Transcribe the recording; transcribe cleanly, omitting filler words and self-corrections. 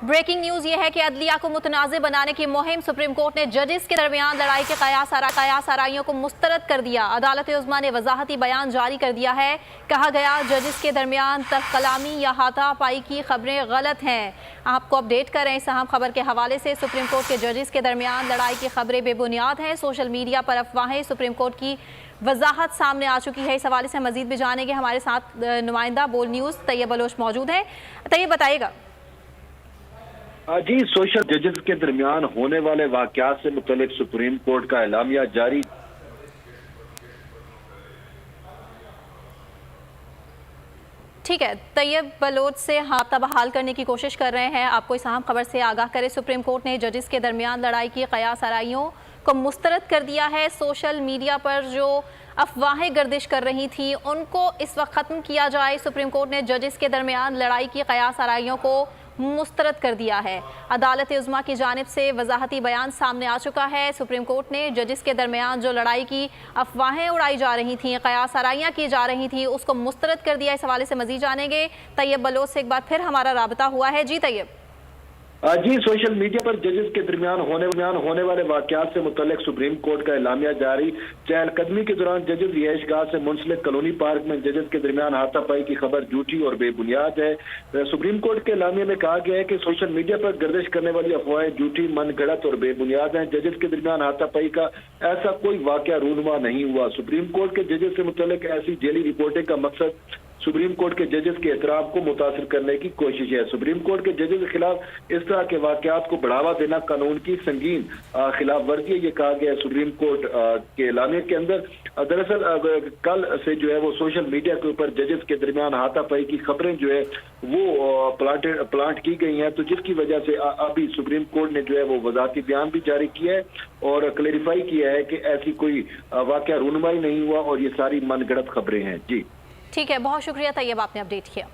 Breaking news ये है कि अदलिया को मुतनाज़ बनाने की मुहिम सुप्रीम कोर्ट ने जजेस के दरमियान लड़ाई के कयास आराइयों को मुस्तरद कर दिया। अदालत उज़्मा ने वजाहती बयान जारी कर दिया है। कहा गया जजेस के दरमियान तलकलामी या हाथापाई की खबरें गलत हैं। आपको अपडेट कर रहे हैं इस अहम खबर के हवाले से। सुप्रीम कोर्ट के जजेस के दरमियान लड़ाई की खबरें बेबुनियाद हैं। सोशल मीडिया पर अफवाहें, सुप्रीम कोर्ट की वजाहत सामने आ चुकी है। इस हवाले से मजीद भी जानेंगे। हमारे साथ नुमाइंदा बोल न्यूज़ तैयब बलोच मौजूद है। तैयब बताइएगा। जी, सोशल जजेस के दरमियान होने वाले वाकयात से मुतल्लिक सुप्रीम कोर्ट का एलामिया जारी। ठीक है, तैयब बलोच से हाथा बहाल करने की कोशिश कर रहे हैं। आपको इस अहम खबर से आगाह करें। सुप्रीम कोर्ट ने जजेस के दरमियान लड़ाई की कयास आराइयों को मुस्तरद कर दिया है। सोशल मीडिया पर जो अफवाहें गर्दिश कर रही थी उनको इस वक्त ख़त्म किया जाए। सुप्रीम कोर्ट ने जजेस के दरमियान लड़ाई की कयास आराइयों को मुस्तरद कर दिया है। अदालत उज़्मा की जानिब से वजाहती बयान सामने आ चुका है। सुप्रीम कोर्ट ने जजेस के दरमियान जो लड़ाई की अफवाहें उड़ाई जा रही थी, कयास आराइयाँ की जा रही थी, उसको मुस्तरद कर दिया। इस हवाले से मज़ीद जानेंगे। तैयब बलोच से एक बार फिर हमारा राबता हुआ है। जी तैयब। जी, सोशल मीडिया पर जजेस के दरमियान होने वाले वाकयात से मुतल्लिक सुप्रीम कोर्ट का एलामिया जारी। चहलकदमी के दौरान जजेस रिहाइशगाह से मुंसलिक कॉलोनी पार्क में जजेस के दरमियान हाथापाई की खबर झूठी और बेबुनियाद है। सुप्रीम कोर्ट के एलामिया में कहा गया है कि सोशल मीडिया पर गर्दिश करने वाली अफवाहें झूठी, मनगढ़ंत और बेबुनियाद हैं। जजेस के दरमियान हाथापाई का ऐसा कोई वाकया रूनुमा नहीं हुआ। सुप्रीम कोर्ट के जजेस से मुतल्लिक ऐसी जेली रिपोर्टिंग का मकसद सुप्रीम कोर्ट के जजेस के एहतराम को मुतासिर करने की कोशिश है। सुप्रीम कोर्ट के जजेस के खिलाफ इस तरह के वाकयात को बढ़ावा देना कानून की संगीन खिलाफ वर्जी है, ये कहा गया सुप्रीम कोर्ट के एलामिया के अंदर। दरअसल कल से जो है वो सोशल मीडिया के ऊपर जजेस के दरमियान हाथापाई की खबरें जो है वो प्लांट की गई हैं, तो जिसकी वजह से अभी सुप्रीम कोर्ट ने जो है वो वजाहती बयान भी जारी किया है और क्लेरिफाई किया है कि ऐसी कोई वाकया रूनुमाई नहीं हुआ और ये सारी मनगढ़ंत खबरें हैं। जी ठीक है, बहुत शुक्रिया तैयब, आपने अपडेट किया।